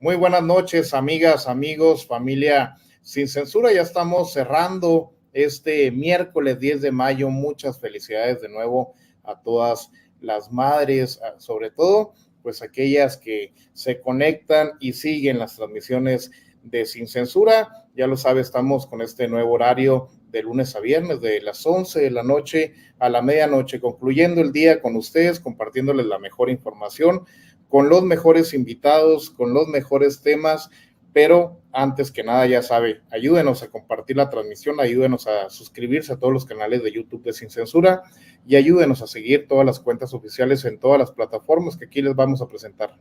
Muy buenas noches, amigas, amigos, familia Sin Censura. Ya estamos cerrando este miércoles 10 de mayo. Muchas felicidades de nuevo a todas las madres, sobre todo, pues aquellas que se conectan y siguen las transmisiones de Sin Censura. Ya lo sabe, estamos con este nuevo horario de lunes a viernes, de las 11 de la noche a la medianoche, concluyendo el día con ustedes, compartiéndoles la mejor información, con los mejores invitados, con los mejores temas, pero antes que nada, ya sabe, ayúdenos a compartir la transmisión, ayúdenos a suscribirse a todos los canales de YouTube de Sin Censura y ayúdenos a seguir todas las cuentas oficiales en todas las plataformas que aquí les vamos a presentar.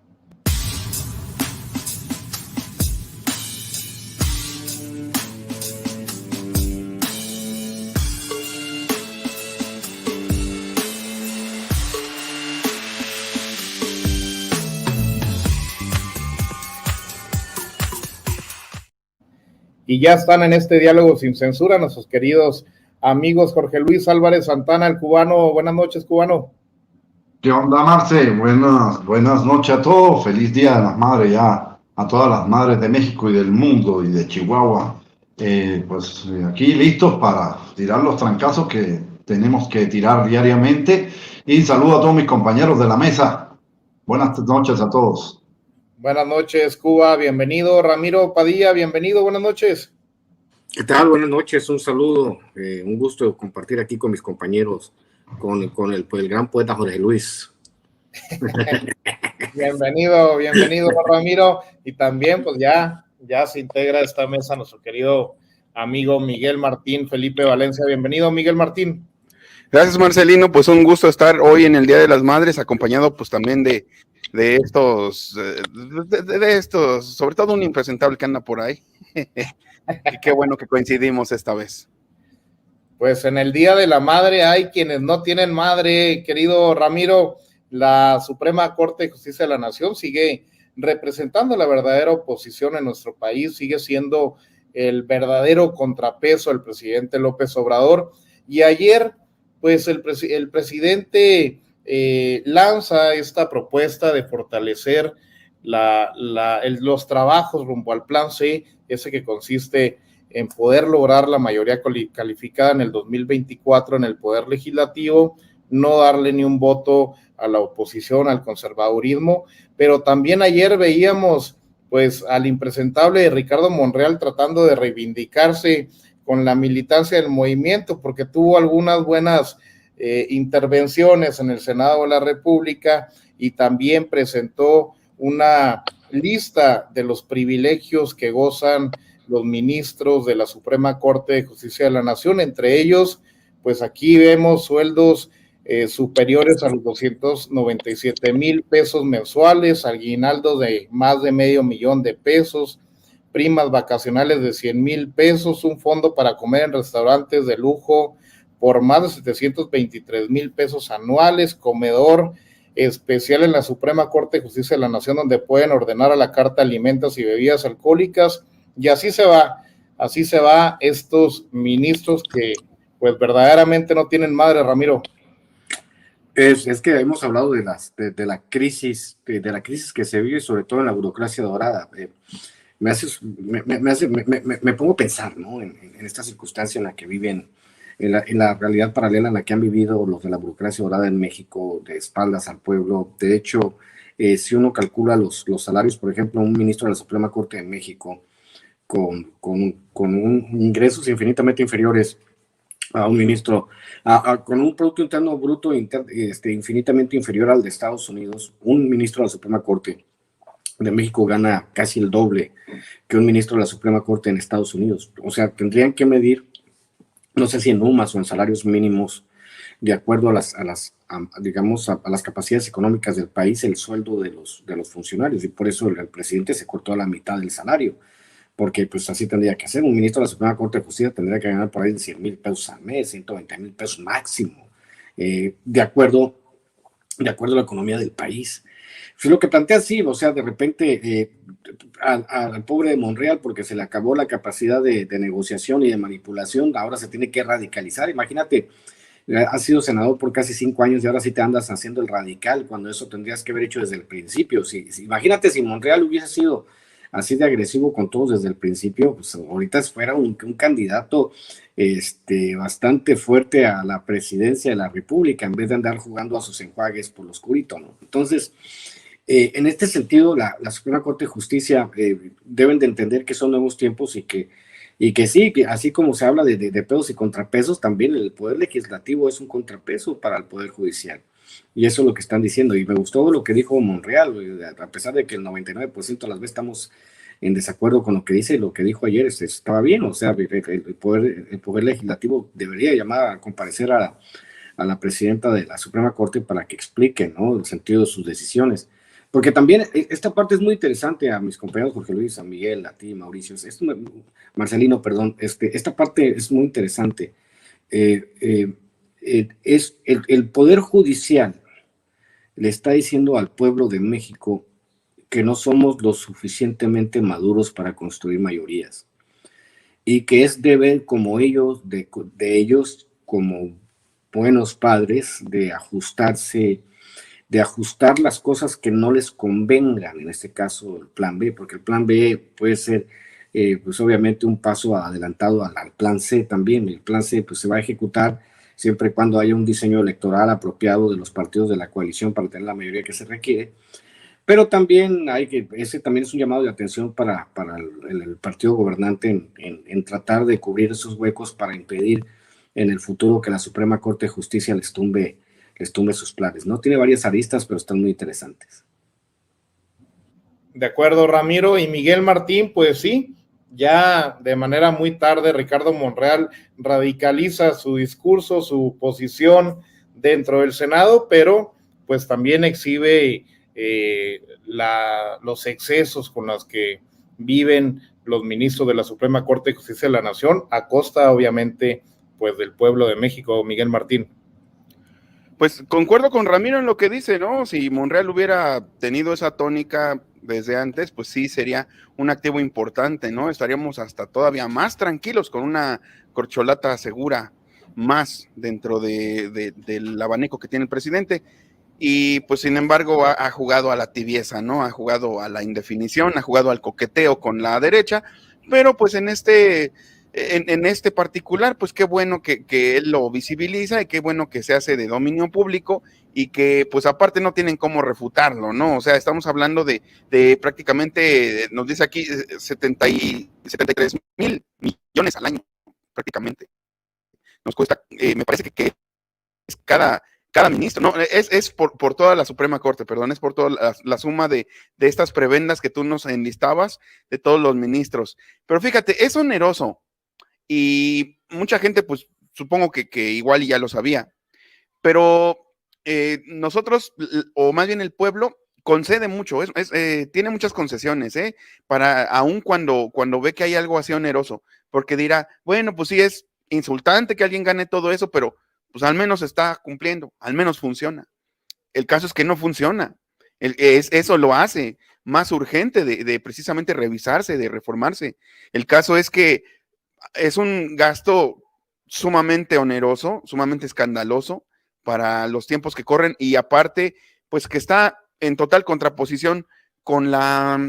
Y ya están en este diálogo sin censura nuestros queridos amigos Jorge Luis Álvarez Santana, el cubano. Buenas noches, cubano. ¿Qué onda, Marce? Buenas noches a todos. Feliz Día de las Madres ya a todas las madres de México y del mundo y de Chihuahua. Aquí listos para tirar los trancazos que tenemos que tirar diariamente. Y saludo a todos mis compañeros de la mesa. Buenas noches a todos. Buenas noches, Cuba, bienvenido. Ramiro Padilla, bienvenido, buenas noches. ¿Qué tal? Buenas noches, un saludo, un gusto compartir aquí con mis compañeros, con el gran poeta Jorge Luis. Bienvenido, Ramiro. Y también, pues ya se integra a esta mesa nuestro querido amigo Miguel Martín Felipe Valencia. Bienvenido, Miguel Martín. Gracias, Marcelino. Pues un gusto estar hoy en el Día de las Madres, acompañado pues también de estos, sobre todo un impresentable que anda por ahí. Y qué bueno que coincidimos esta vez. Pues en el Día de la Madre hay quienes no tienen madre, querido Ramiro. La Suprema Corte de Justicia de la Nación sigue representando la verdadera oposición en nuestro país, sigue siendo el verdadero contrapeso del presidente López Obrador. Y ayer, pues el presidente lanza esta propuesta de fortalecer los trabajos rumbo al Plan C, ese que consiste en poder lograr la mayoría calificada en el 2024 en el Poder Legislativo, no darle ni un voto a la oposición, al conservadurismo, pero también ayer veíamos pues al impresentable de Ricardo Monreal tratando de reivindicarse con la militancia del movimiento, porque tuvo algunas buenas intervenciones en el Senado de la República y también presentó una lista de los privilegios que gozan los ministros de la Suprema Corte de Justicia de la Nación. Entre ellos, pues aquí vemos sueldos superiores a los 297,000 pesos mensuales, aguinaldos de más de $500,000 de pesos, primas vacacionales de 100,000 pesos, un fondo para comer en restaurantes de lujo por más de 723,000 pesos anuales, comedor especial en la Suprema Corte de Justicia de la Nación, donde pueden ordenar a la carta alimentos y bebidas alcohólicas, y así se va estos ministros que pues verdaderamente no tienen madre, Ramiro. Es que hemos hablado de la crisis que se vive, sobre todo en la burocracia dorada. Me pongo a pensar, ¿no? En esta circunstancia en la que viven, en la realidad paralela en la que han vivido los de la burocracia dorada en México, de espaldas al pueblo. De hecho, si uno calcula los salarios, por ejemplo, un ministro de la Suprema Corte de México con ingresos infinitamente inferiores a un ministro, con un Producto Interno Bruto infinitamente inferior al de Estados Unidos, un ministro de la Suprema Corte de México gana casi el doble que un ministro de la Suprema Corte en Estados Unidos. O sea, tendrían que medir, no sé si en UMAS o en salarios mínimos, de acuerdo a las capacidades económicas del país, el sueldo de los funcionarios, y por eso el presidente se cortó a la mitad del salario, porque pues así tendría que hacer. Un ministro de la Suprema Corte de Justicia tendría que ganar por ahí de 100,000 pesos al mes, 120,000 pesos máximo, de acuerdo a la economía del país. Pues lo que plantea, sí, o sea, de repente al pobre de Monreal, porque se le acabó la capacidad de negociación y de manipulación, ahora se tiene que radicalizar. Imagínate, has sido senador por casi 5 años y ahora sí te andas haciendo el radical, cuando eso tendrías que haber hecho desde el principio. Imagínate si Monreal hubiese sido así de agresivo con todos desde el principio, pues ahorita fuera un candidato bastante fuerte a la presidencia de la República, en vez de andar jugando a sus enjuagues por lo oscurito, ¿no? Entonces, en este sentido, la Suprema Corte de Justicia deben de entender que son nuevos tiempos y que sí, que así como se habla de pesos y contrapesos, también el Poder Legislativo es un contrapeso para el Poder Judicial. Y eso es lo que están diciendo. Y me gustó lo que dijo Monreal, a pesar de que el 99% de las veces estamos en desacuerdo con lo que dice, lo que dijo ayer estaba bien. O sea, el poder Legislativo debería llamar a comparecer a la presidenta de la Suprema Corte para que explique, ¿no?, el sentido de sus decisiones. Porque también esta parte es muy interesante a mis compañeros Jorge Luis, a Miguel, a ti, Mauricio, Marcelino, perdón, esta parte es muy interesante. Es el Poder Judicial le está diciendo al pueblo de México que no somos lo suficientemente maduros para construir mayorías y que es deber como ellos, de ellos como buenos padres, de ajustarse, de ajustar las cosas que no les convengan, en este caso el plan B, porque el plan B puede ser pues obviamente un paso adelantado al plan C también. El plan C pues se va a ejecutar siempre y cuando haya un diseño electoral apropiado de los partidos de la coalición para tener la mayoría que se requiere. Pero también ese también es un llamado de atención para el partido gobernante en tratar de cubrir esos huecos para impedir en el futuro que la Suprema Corte de Justicia les tumbe sus planes, ¿no? Tiene varias aristas, pero están muy interesantes. De acuerdo, Ramiro. Y Miguel Martín, pues sí, ya de manera muy tarde Ricardo Monreal radicaliza su discurso, su posición dentro del Senado, pero pues también exhibe los excesos con los que viven los ministros de la Suprema Corte de Justicia de la Nación, a costa obviamente pues del pueblo de México. Miguel Martín. Pues concuerdo con Ramiro en lo que dice, ¿no? Si Monreal hubiera tenido esa tónica desde antes, pues sí sería un activo importante, ¿no? Estaríamos hasta todavía más tranquilos con una corcholata segura más dentro del abanico que tiene el presidente. Y pues sin embargo ha jugado a la tibieza, ¿no? Ha jugado a la indefinición, ha jugado al coqueteo con la derecha, pero pues en este particular, pues qué bueno que él lo visibiliza y qué bueno que se hace de dominio público y que pues aparte no tienen cómo refutarlo, ¿no? O sea, estamos hablando de prácticamente, nos dice aquí, 73 mil millones al año, prácticamente. Nos cuesta, me parece que es cada ministro, no, es por toda la Suprema Corte, perdón, es por toda la suma de estas prebendas que tú nos enlistabas, de todos los ministros. Pero fíjate, es oneroso y mucha gente, pues, supongo que igual ya lo sabía, pero nosotros, o más bien el pueblo, concede mucho, tiene muchas concesiones, para aun cuando ve que hay algo así oneroso, porque dirá, bueno, pues sí es insultante que alguien gane todo eso, pero pues al menos está cumpliendo, al menos funciona. El caso es que no funciona. Eso lo hace más urgente de precisamente revisarse, de reformarse. El caso es que es un gasto sumamente oneroso, sumamente escandaloso para los tiempos que corren y aparte, pues que está en total contraposición con la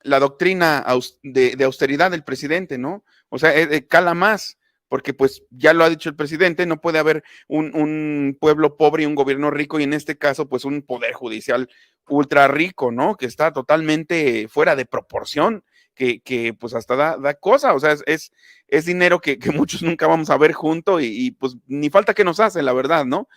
doctrina de austeridad del presidente, ¿no? O sea, cala más, porque pues ya lo ha dicho el presidente, no puede haber un pueblo pobre y un gobierno rico, y en este caso, pues un poder judicial ultra rico, ¿no? Que está totalmente fuera de proporción, que pues hasta da cosa, o sea, es dinero que muchos nunca vamos a ver junto y pues ni falta que nos hace, la verdad, ¿no?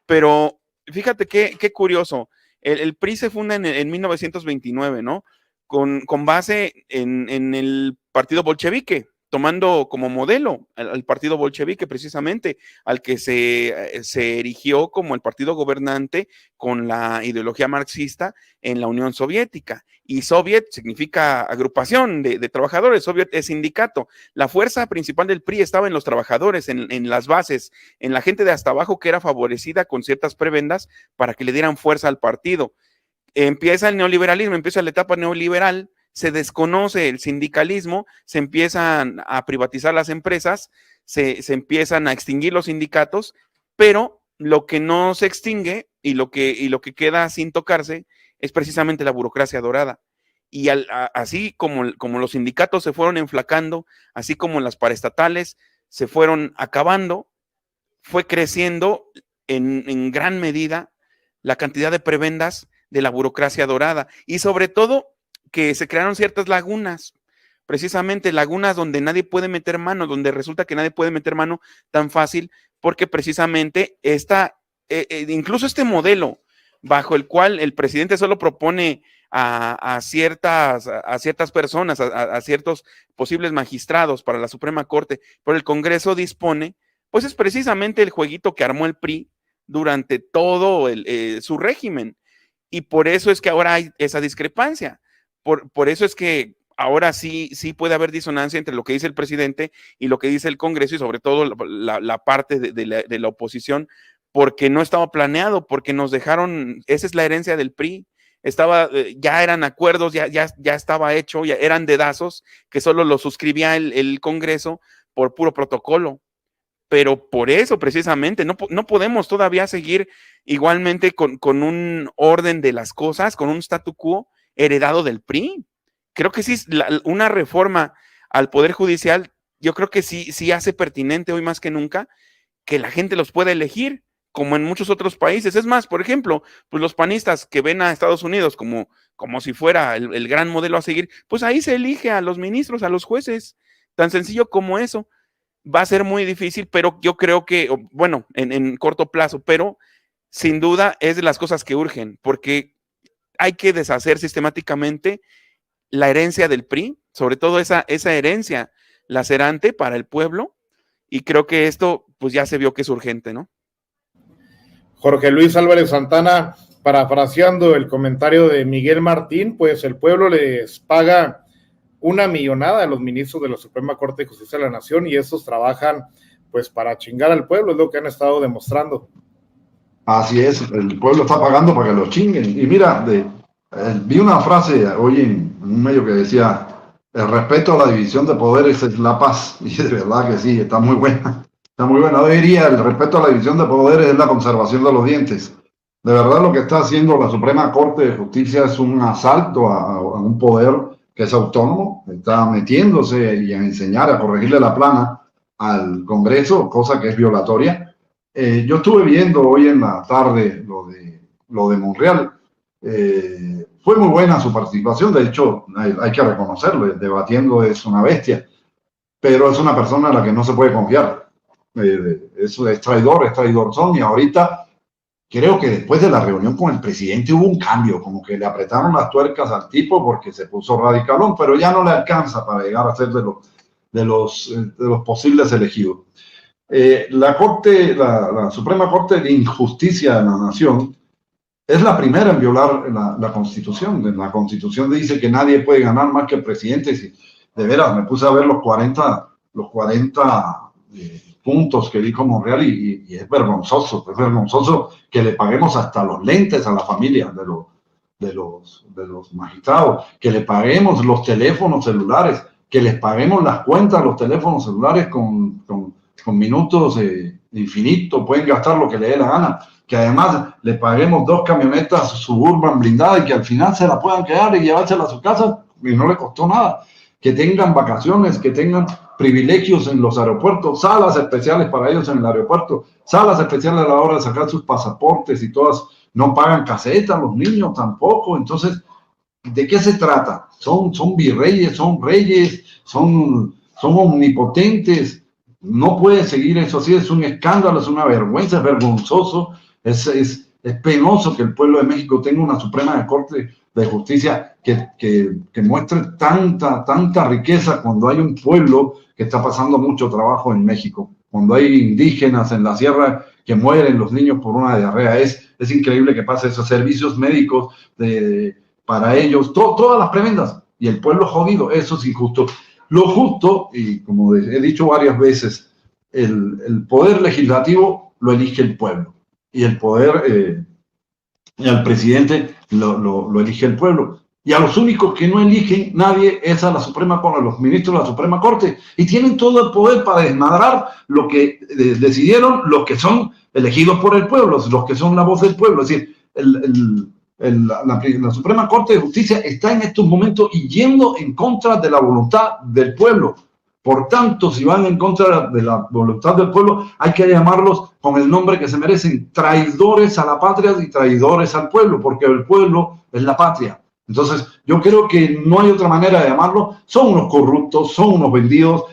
Pero fíjate qué curioso, el PRI se funda en 1929, ¿no? Con base en el partido bolchevique, tomando como modelo al partido bolchevique precisamente, al que se erigió como el partido gobernante con la ideología marxista en la Unión Soviética. Y Soviet significa agrupación de trabajadores, Soviet es sindicato. La fuerza principal del PRI estaba en los trabajadores, en las bases, en la gente de hasta abajo que era favorecida con ciertas prebendas para que le dieran fuerza al partido. Empieza el neoliberalismo, empieza la etapa neoliberal, se desconoce el sindicalismo, se empiezan a privatizar las empresas, se empiezan a extinguir los sindicatos, pero lo que no se extingue y lo que queda sin tocarse es precisamente la burocracia dorada. y así como los sindicatos se fueron enflacando, así como las paraestatales se fueron acabando, fue creciendo en gran medida la cantidad de prebendas de la burocracia dorada, y sobre todo que se crearon ciertas lagunas, precisamente lagunas donde nadie puede meter mano, donde resulta que nadie puede meter mano tan fácil, porque precisamente incluso este modelo bajo el cual el presidente solo propone a ciertas personas, a ciertos posibles magistrados para la Suprema Corte, pero el Congreso dispone, pues es precisamente el jueguito que armó el PRI durante todo su régimen, y por eso es que ahora hay esa discrepancia, por eso es que ahora sí puede haber disonancia entre lo que dice el presidente y lo que dice el Congreso, y sobre todo la parte de la oposición, porque no estaba planeado, porque nos dejaron, esa es la herencia del PRI, ya eran acuerdos, ya estaba hecho, ya eran dedazos que solo lo suscribía el Congreso por puro protocolo. Pero por eso precisamente no podemos todavía seguir igualmente con un orden de las cosas, con un statu quo heredado del PRI. Creo que sí, una reforma al Poder Judicial, yo creo que sí hace pertinente hoy más que nunca que la gente los pueda elegir, como en muchos otros países. Es más, por ejemplo, pues los panistas que ven a Estados Unidos como si fuera el gran modelo a seguir, pues ahí se elige a los ministros, a los jueces, tan sencillo como eso. Va a ser muy difícil, pero yo creo que, bueno, en corto plazo, pero sin duda es de las cosas que urgen, porque hay que deshacer sistemáticamente la herencia del PRI, sobre todo esa herencia lacerante para el pueblo, y creo que esto pues ya se vio que es urgente, ¿no? Jorge Luis Álvarez Santana, parafraseando el comentario de Miguel Martín, pues el pueblo les paga una millonada a los ministros de la Suprema Corte de Justicia de la Nación, y esos trabajan pues para chingar al pueblo, es lo que han estado demostrando. Así es, el pueblo está pagando para que lo chinguen. Y mira, vi una frase hoy en un medio que decía: el respeto a la división de poderes es la paz. Y de verdad que sí, está muy buena. Está muy buena. Hoy diría: el respeto a la división de poderes es la conservación de los dientes. De verdad, lo que está haciendo la Suprema Corte de Justicia es un asalto a un poder que es autónomo, está metiéndose y a enseñar, a corregirle la plana al Congreso, cosa que es violatoria. Yo estuve viendo hoy en la tarde lo de Monreal. Fue muy buena su participación, de hecho hay que reconocerlo, debatiendo es una bestia, pero es una persona a la que no se puede confiar. Es traidor son, y ahorita creo que después de la reunión con el presidente hubo un cambio, como que le apretaron las tuercas al tipo porque se puso radicalón, pero ya no le alcanza para llegar a ser de los posibles elegidos. La Suprema Corte de Injusticia de la Nación es la primera en violar la Constitución. La Constitución dice que nadie puede ganar más que el presidente. Si de veras me puse a ver los 40 puntos que dijo Monreal y es vergonzoso que le paguemos hasta los lentes a la familia de los magistrados, que le paguemos los teléfonos celulares, que les paguemos las cuentas a los teléfonos celulares con minutos infinitos, pueden gastar lo que le dé la gana, que además le paguemos 2 camionetas Suburban blindadas y que al final se la puedan quedar y llevárselas a su casa y no le costó nada, que tengan vacaciones, que tengan privilegios en los aeropuertos, salas especiales para ellos en el aeropuerto, salas especiales a la hora de sacar sus pasaportes, y todas no pagan caseta, los niños tampoco. Entonces, ¿de qué se trata? Son virreyes, son reyes, son omnipotentes. No puede seguir eso así, es un escándalo, es una vergüenza, es vergonzoso, es penoso que el pueblo de México tenga una Suprema Corte de Justicia que muestre tanta riqueza cuando hay un pueblo que está pasando mucho trabajo en México, cuando hay indígenas en la sierra que mueren los niños por una diarrea. Es increíble que pase esos servicios médicos para ellos, todas las prebendas, y el pueblo jodido. Eso es injusto. Lo justo, y como he dicho varias veces, el poder legislativo lo elige el pueblo, y el poder y al presidente lo elige el pueblo. Y a los únicos que no eligen nadie es a la Suprema Corte, a los ministros de la Suprema Corte, y tienen todo el poder para desmadrar lo que decidieron los que son elegidos por el pueblo, los que son la voz del pueblo. Es decir, la Suprema Corte de Justicia está en estos momentos yendo en contra de la voluntad del pueblo. Por tanto, si van en contra de la voluntad del pueblo, hay que llamarlos con el nombre que se merecen: traidores a la patria y traidores al pueblo, porque el pueblo es la patria. Entonces, yo creo que no hay otra manera de llamarlo. Son unos corruptos, son unos vendidos.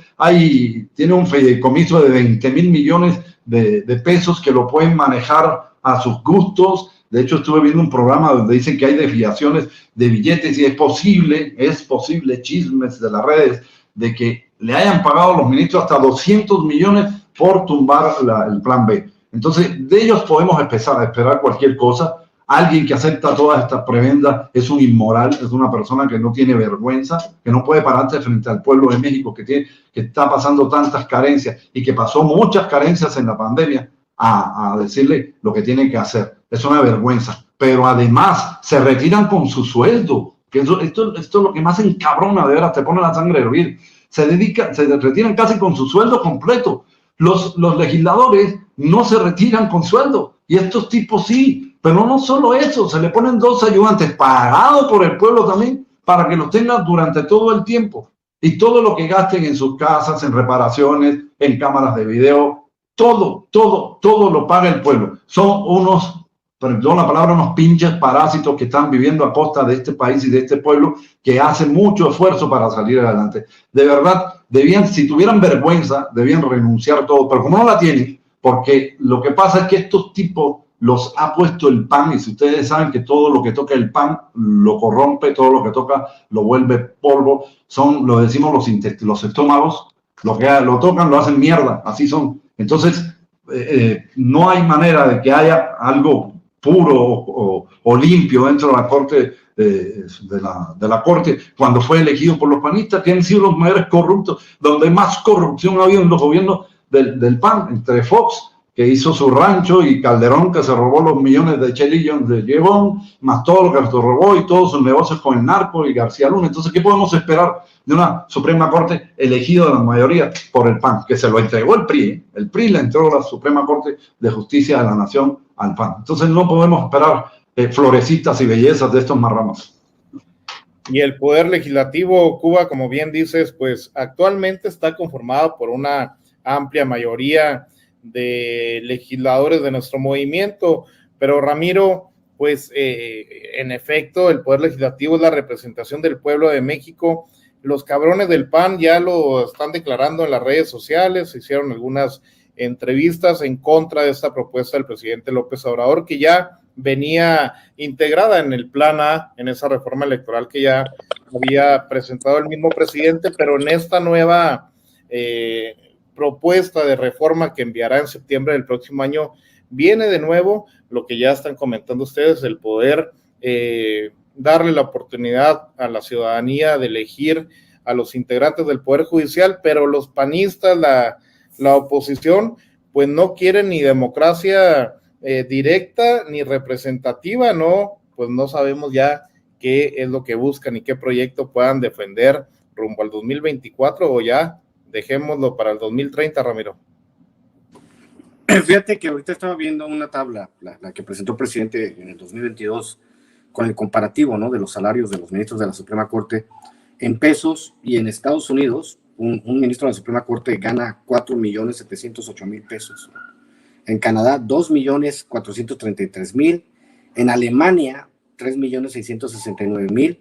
Tiene un fideicomiso de 20,000 millones de pesos que lo pueden manejar a sus gustos. De hecho, estuve viendo un programa donde dicen que hay desviaciones de billetes y es posible, chismes de las redes, de que le hayan pagado a los ministros hasta 200 millones por tumbar el plan B. Entonces, de ellos podemos empezar a esperar cualquier cosa. Alguien que acepta todas estas prebendas es un inmoral, es una persona que no tiene vergüenza, que no puede pararse frente al pueblo de México que está pasando tantas carencias y que pasó muchas carencias en la pandemia, a decirle lo que tiene que hacer. Es una vergüenza. Pero además se retiran con su sueldo, que esto es lo que más encabrona, de veras, te pone la sangre a hervir. Se retiran casi con su sueldo completo. Los legisladores no se retiran con sueldo, y estos tipos sí. Pero no solo eso, se le ponen 2 ayudantes pagados por el pueblo también para que los tengan durante todo el tiempo. Y todo lo que gasten en sus casas, en reparaciones, en cámaras de video, todo lo paga el pueblo. Son perdón la palabra, unos pinches parásitos que están viviendo a costa de este país y de este pueblo, que hacen mucho esfuerzo para salir adelante. De verdad, si tuvieran vergüenza, debían renunciar a todo, pero como no la tienen, porque lo que pasa es que estos tipos los ha puesto el PAN, y si ustedes saben que todo lo que toca el PAN lo corrompe, todo lo que toca lo vuelve polvo, lo decimos los estómagos, lo que lo tocan lo hacen mierda, así son. Entonces, no hay manera de que haya algo puro o limpio dentro de la Corte, de la Corte, cuando fue elegido por los panistas, que han sido los mayores corruptos, donde más corrupción ha habido en los gobiernos del PAN, entre Fox, que hizo su rancho, y Calderón, que se robó los millones de chelillos de Llevón, más todo lo que se robó y todos sus negocios con el narco, y García Luna. Entonces, ¿qué podemos esperar de una Suprema Corte elegida de la mayoría por el PAN? Que se lo entregó el PRI. El PRI le entregó la Suprema Corte de Justicia de la Nación al PAN. Entonces, no podemos esperar florecitas y bellezas de estos marranos. Y el Poder Legislativo, Cuba, como bien dices, pues actualmente está conformado por una amplia mayoría de legisladores de nuestro movimiento, pero Ramiro, pues en efecto el Poder Legislativo es la representación del pueblo de México. Los cabrones del PAN ya lo están declarando en las redes sociales, hicieron algunas entrevistas en contra de esta propuesta del presidente López Obrador, que ya venía integrada en el Plan A, en esa reforma electoral que ya había presentado el mismo presidente, pero en esta nueva propuesta de reforma que enviará en septiembre del próximo año, viene de nuevo lo que ya están comentando ustedes, el poder darle la oportunidad a la ciudadanía de elegir a los integrantes del Poder Judicial, pero los panistas, la oposición, pues no quieren ni democracia directa ni representativa, no, pues no sabemos ya qué es lo que buscan y qué proyecto puedan defender rumbo al 2024, o ya dejémoslo para el 2030, Ramiro. Fíjate que ahorita estaba viendo una tabla, la que presentó el presidente en el 2022, con el comparativo, ¿no?, de los salarios de los ministros de la Suprema Corte en pesos, y en Estados Unidos un ministro de la Suprema Corte gana 4,708,000 pesos. En Canadá, 2,433,000. En Alemania, 3,669,000.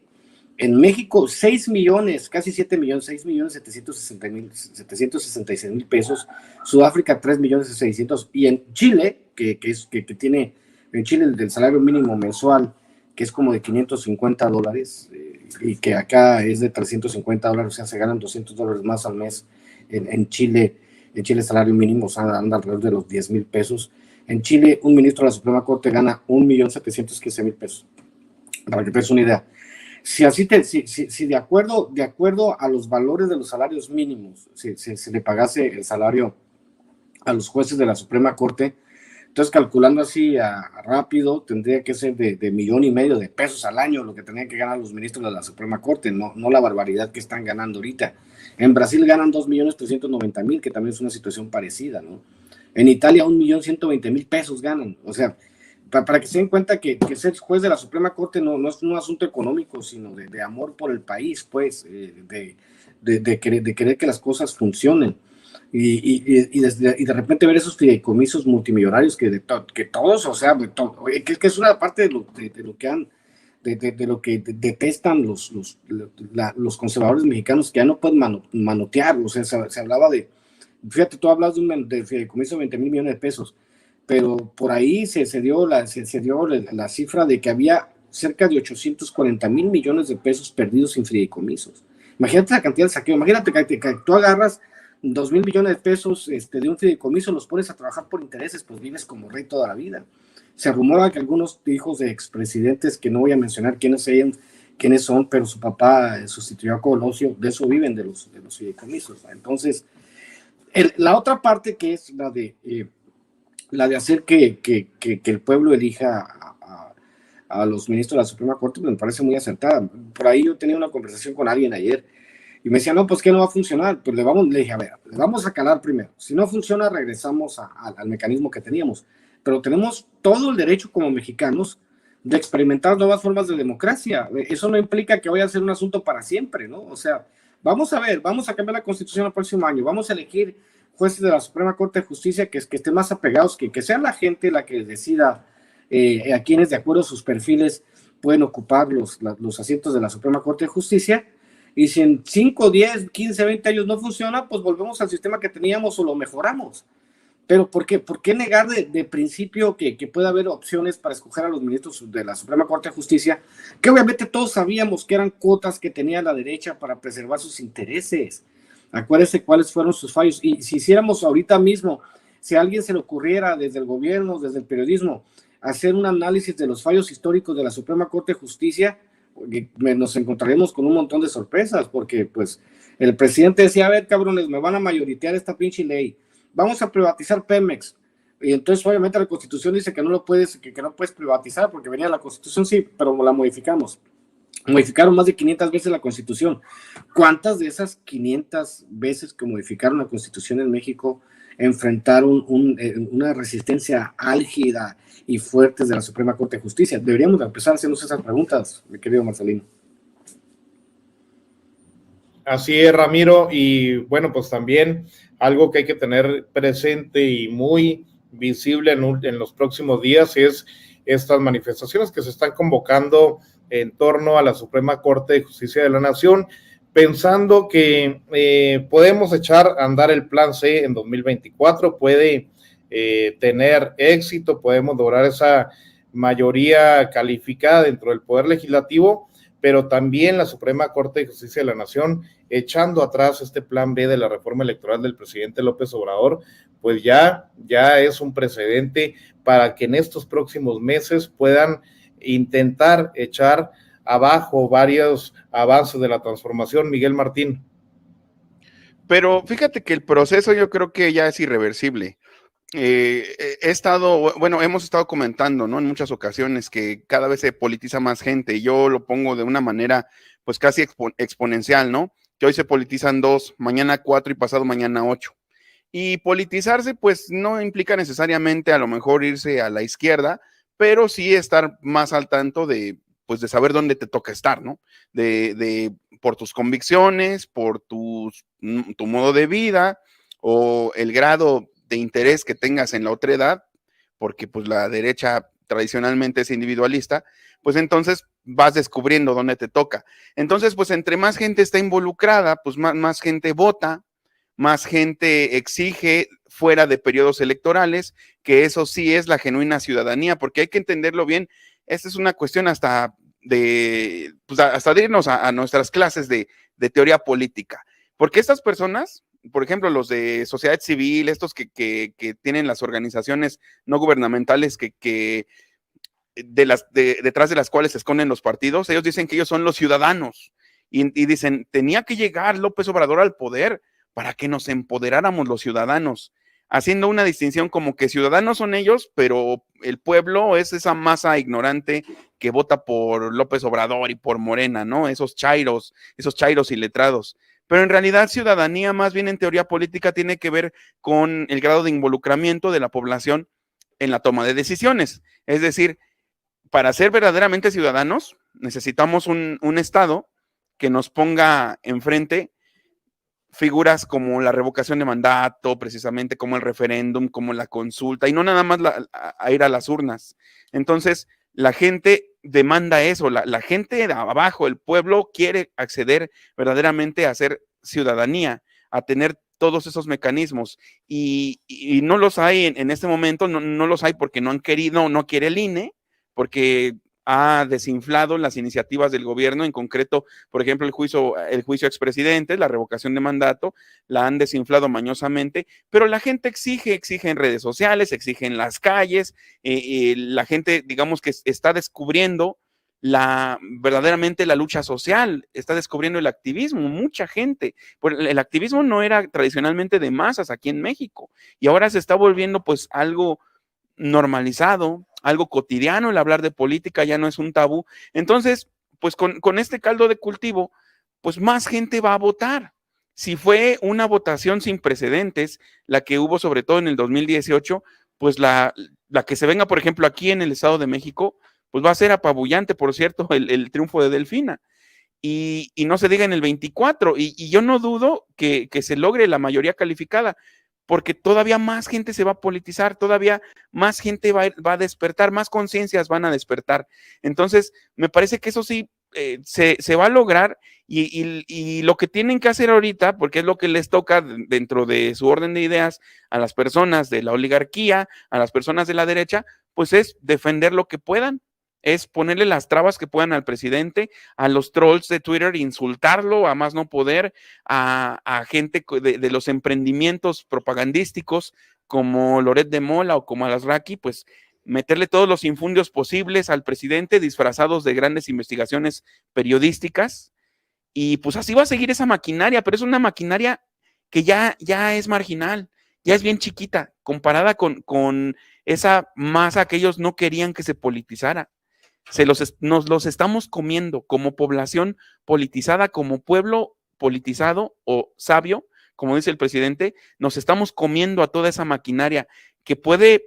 En México, 6 millones, casi 7 millones, 6,766,000 pesos. Sudáfrica, 3,600,000. Y en Chile, que tiene, en Chile el salario mínimo mensual, que es como de $550, y que acá es de $350, o sea, se ganan $200 más al mes. En Chile el salario mínimo anda alrededor de los 10,000 pesos. En Chile, un ministro de la Suprema Corte gana 1,715,000 pesos. Para que te des una idea. Si de acuerdo a los valores de los salarios mínimos, si le pagase el salario a los jueces de la Suprema Corte, entonces calculando así rápido, tendría que ser de 1,5 millones de pesos al año lo que tenían que ganar los ministros de la Suprema Corte, no la barbaridad que están ganando ahorita. En Brasil ganan 2,390,000, que también es una situación parecida, ¿no? En Italia 1,120,000 pesos ganan, o sea, para que se den cuenta que ser juez de la Suprema Corte no es un asunto económico, sino de amor por el país, pues, de querer que las cosas funcionen. Y de repente ver esos fideicomisos multimillonarios que todos, o sea, que es una parte de lo que detestan los conservadores mexicanos, que ya no pueden manotear. O sea, se hablaba fíjate, tú hablas de fideicomiso de 20 mil millones de pesos, pero por ahí se dio la cifra de que había cerca de 840 mil millones de pesos perdidos en fideicomisos. Imagínate la cantidad de saqueo, imagínate que tú agarras 2,000 millones de pesos de un fideicomiso, los pones a trabajar por intereses, pues vives como rey toda la vida. Se rumora que algunos hijos de expresidentes, que no voy a mencionar quiénes son, pero su papá sustituyó a Colosio, de eso viven, de los fideicomisos. Entonces, la otra parte, que es la de hacer que el pueblo elija a los ministros de la Suprema Corte, me parece muy acertada. Por ahí yo tenía una conversación con alguien ayer y me decía, no, pues que no va a funcionar. Pues le dije, a ver, le vamos a calar primero. Si no funciona, regresamos al mecanismo que teníamos. Pero tenemos todo el derecho como mexicanos de experimentar nuevas formas de democracia. Eso no implica que vaya a ser un asunto para siempre, ¿no? O sea, vamos a ver, vamos a cambiar la Constitución el próximo año, vamos a elegir jueces de la Suprema Corte de Justicia que estén más apegados, que sea la gente la que decida a quienes, de acuerdo a sus perfiles, pueden ocupar los asientos de la Suprema Corte de Justicia. Y si en 5, 10, 15, 20 años no funciona, pues volvemos al sistema que teníamos o lo mejoramos. Pero ¿por qué negar de principio que pueda haber opciones para escoger a los ministros de la Suprema Corte de Justicia, que obviamente todos sabíamos que eran cuotas que tenía la derecha para preservar sus intereses? Acuérdense cuáles fueron sus fallos. Y si hiciéramos ahorita mismo, si a alguien se le ocurriera desde el gobierno, desde el periodismo, hacer un análisis de los fallos históricos de la Suprema Corte de Justicia, nos encontraremos con un montón de sorpresas, porque pues el presidente decía, a ver, cabrones, me van a mayoritear esta pinche ley, vamos a privatizar Pemex, y entonces obviamente la Constitución dice que no lo puedes, que no puedes privatizar, porque venía la Constitución, sí, pero la modificamos. Modificaron más de 500 veces la Constitución. ¿Cuántas de esas 500 veces que modificaron la Constitución en México enfrentaron una resistencia álgida y fuerte de la Suprema Corte de Justicia? Deberíamos empezar a hacernos esas preguntas, mi querido Marcelino. Así es, Ramiro, y bueno, pues también algo que hay que tener presente y muy visible en los próximos días es estas manifestaciones que se están convocando en torno a la Suprema Corte de Justicia de la Nación, pensando que podemos echar a andar el plan C en 2024, puede tener éxito, podemos lograr esa mayoría calificada dentro del Poder Legislativo, pero también la Suprema Corte de Justicia de la Nación, echando atrás este plan B de la reforma electoral del presidente López Obrador, pues ya es un precedente para que en estos próximos meses puedan intentar echar abajo varios avances de la transformación. Miguel Martín. Pero fíjate que el proceso yo creo que ya es irreversible. Hemos estado comentando, ¿no? En muchas ocasiones que cada vez se politiza más gente, y yo lo pongo de una manera pues casi exponencial, ¿no? Que hoy se politizan 2, mañana 4 y pasado mañana 8. Y politizarse pues no implica necesariamente a lo mejor irse a la izquierda, pero sí estar más al tanto de saber dónde te toca estar, ¿no? Por tus convicciones, por tu modo de vida o el grado de interés que tengas en la otra edad, porque pues la derecha tradicionalmente es individualista, pues entonces vas descubriendo dónde te toca. Entonces, pues entre más gente está involucrada, pues más gente vota, más gente exige fuera de periodos electorales, que eso sí es la genuina ciudadanía, porque hay que entenderlo bien. Esta es una cuestión hasta de irnos a nuestras clases de teoría política, porque estas personas, por ejemplo, los de sociedad civil, estos que tienen las organizaciones no gubernamentales detrás de las cuales se esconden los partidos, ellos dicen que ellos son los ciudadanos y dicen, tenía que llegar López Obrador al poder para que nos empoderáramos los ciudadanos, haciendo una distinción como que ciudadanos son ellos, pero el pueblo es esa masa ignorante que vota por López Obrador y por Morena, ¿no? Esos chairos iletrados. Pero en realidad ciudadanía, más bien en teoría política, tiene que ver con el grado de involucramiento de la población en la toma de decisiones. Es decir, para ser verdaderamente ciudadanos, necesitamos un Estado que nos ponga enfrente figuras como la revocación de mandato, precisamente como el referéndum, como la consulta, y no nada más a ir a las urnas. Entonces, la gente demanda eso, la gente de abajo, el pueblo quiere acceder verdaderamente a ser ciudadanía, a tener todos esos mecanismos, y no los hay en este momento, no los hay porque no han querido, no quiere el INE, porque ha desinflado las iniciativas del gobierno, en concreto, por ejemplo, el juicio a expresidentes, la revocación de mandato, la han desinflado mañosamente, pero la gente exige en redes sociales, exige en las calles, la gente, digamos que está descubriendo verdaderamente la lucha social, está descubriendo el activismo, mucha gente. El activismo no era tradicionalmente de masas aquí en México, y ahora se está volviendo pues algo normalizado, algo cotidiano, el hablar de política ya no es un tabú. Entonces, pues con este caldo de cultivo, pues más gente va a votar. Si fue una votación sin precedentes, la que hubo sobre todo en el 2018, pues la que se venga, por ejemplo, aquí en el Estado de México, pues va a ser apabullante, por cierto, el triunfo de Delfina. Y no se diga en el 24, y yo no dudo que se logre la mayoría calificada, porque todavía más gente se va a politizar, todavía más gente va a despertar, más conciencias van a despertar. Entonces, me parece que eso sí se va a lograr, y lo que tienen que hacer ahorita, porque es lo que les toca dentro de su orden de ideas a las personas de la oligarquía, a las personas de la derecha, pues es defender lo que puedan, es ponerle las trabas que puedan al presidente, a los trolls de Twitter, insultarlo a más no poder, a gente de los emprendimientos propagandísticos como Loret de Mola o como Alasraqui, pues meterle todos los infundios posibles al presidente disfrazados de grandes investigaciones periodísticas, y pues así va a seguir esa maquinaria, pero es una maquinaria que ya es marginal, ya es bien chiquita, comparada con esa masa que ellos no querían que se politizara. Nos los estamos comiendo como población politizada, como pueblo politizado o sabio, como dice el presidente, nos estamos comiendo a toda esa maquinaria que puede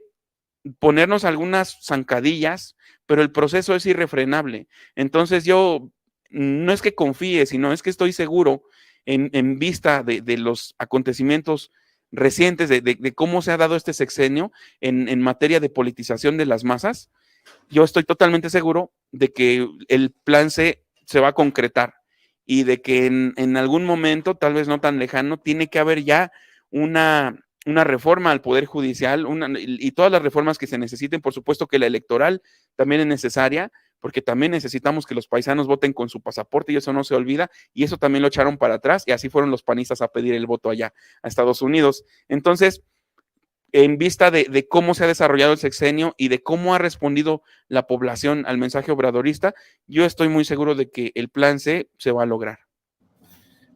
ponernos algunas zancadillas, pero el proceso es irrefrenable. Entonces yo no es que confíe, sino es que estoy seguro en vista de los acontecimientos recientes, de cómo se ha dado este sexenio en materia de politización de las masas. Yo estoy totalmente seguro de que el plan C se va a concretar, y de que en algún momento, tal vez no tan lejano, tiene que haber ya una reforma al Poder Judicial, y todas las reformas que se necesiten. Por supuesto que la electoral también es necesaria, porque también necesitamos que los paisanos voten con su pasaporte, y eso no se olvida, y eso también lo echaron para atrás, y así fueron los panistas a pedir el voto allá a Estados Unidos. Entonces, en vista de cómo se ha desarrollado el sexenio y de cómo ha respondido la población al mensaje obradorista, yo estoy muy seguro de que el plan C se va a lograr.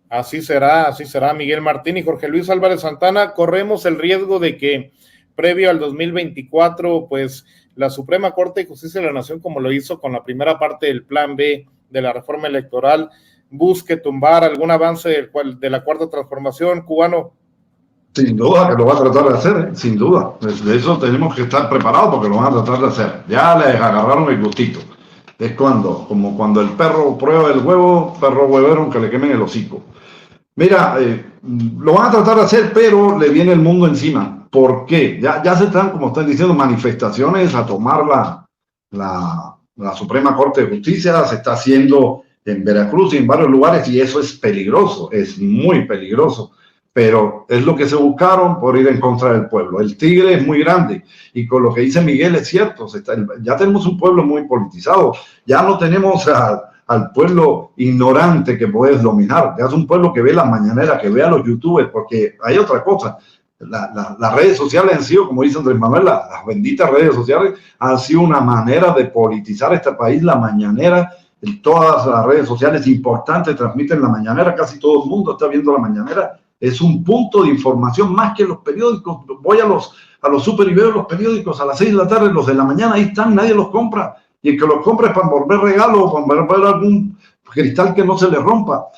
Así será, Miguel Martín. Y Jorge Luis Álvarez Santana, corremos el riesgo de que previo al 2024, pues la Suprema Corte de Justicia de la Nación, como lo hizo con la primera parte del plan B de la reforma electoral, busque tumbar algún avance de la Cuarta Transformación. Cubano. Sin duda que lo va a tratar de hacer, sin duda. De eso tenemos que estar preparados, porque lo van a tratar de hacer. Ya les agarraron el gustito. Es como cuando el perro prueba el huevo, perro huevero, que le quemen el hocico. Mira, lo van a tratar de hacer, pero le viene el mundo encima. ¿Por qué? Ya se están, como están diciendo, manifestaciones a tomar la Suprema Corte de Justicia. Se está haciendo en Veracruz y en varios lugares, y eso es peligroso, es muy peligroso. Pero es lo que se buscaron por ir en contra del pueblo. El tigre es muy grande, y con lo que dice Miguel es cierto. Ya tenemos un pueblo muy politizado, ya no tenemos al pueblo ignorante que puedes dominar, ya es un pueblo que ve las mañaneras, que ve a los youtubers, porque hay otra cosa. Las redes sociales han sido, como dice Andrés Manuel, las benditas redes sociales han sido una manera de politizar este país. La mañanera, en todas las redes sociales importantes transmiten la mañanera, casi todo el mundo está viendo la mañanera. Es un punto de información más que los periódicos. Voy a los super y veo los periódicos a las 6 de la tarde, los de la mañana, ahí están, nadie los compra. Y el que los compra es para volver regalo o para volver algún cristal que no se le rompa.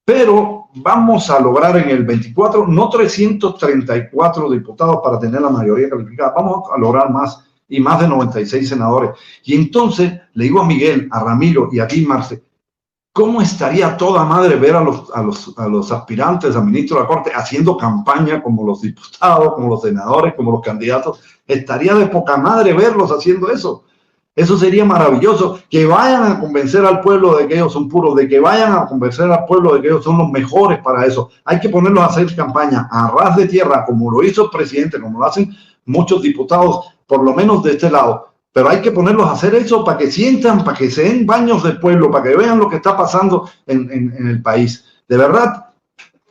Pero vamos a lograr en el 24, no 334 diputados para tener la mayoría calificada, vamos a lograr más y más de 96 senadores. Y entonces le digo a Miguel, a Ramiro y a ti, Marce, ¿cómo estaría toda madre ver a los aspirantes a ministro de la Corte haciendo campaña como los diputados, como los senadores, como los candidatos? Estaría de poca madre verlos haciendo eso. Eso sería maravilloso, que vayan a convencer al pueblo de que ellos son puros, de que vayan a convencer al pueblo de que ellos son los mejores para eso. Hay que ponerlos a hacer campaña a ras de tierra, como lo hizo el presidente, como lo hacen muchos diputados, por lo menos de este lado. Pero hay que ponerlos a hacer eso para que sientan, para que se den baños del pueblo, para que vean lo que está pasando en el país. De verdad,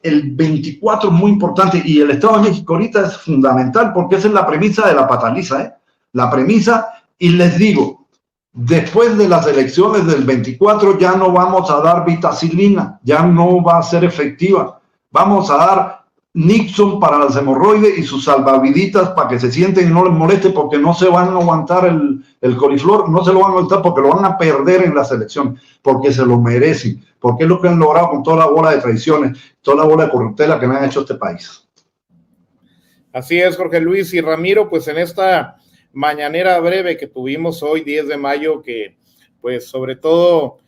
el 24 es muy importante y el Estado de México ahorita es fundamental porque esa es la premisa de la pataliza, ¿eh? La premisa. Y les digo, después de las elecciones del 24 ya no vamos a dar vitacilina, ya no va a ser efectiva. Vamos a dar Nixon para las hemorroides y sus salvaviditas para que se sienten y no les moleste porque no se van a aguantar el coliflor, no se lo van a aguantar porque lo van a perder en las elecciones, porque se lo merecen, porque es lo que han logrado con toda la bola de traiciones, toda la bola de corruptela que me han hecho este país. Así es, Jorge Luis y Ramiro, pues en esta mañanera breve que tuvimos hoy, 10 de mayo, que pues sobre todo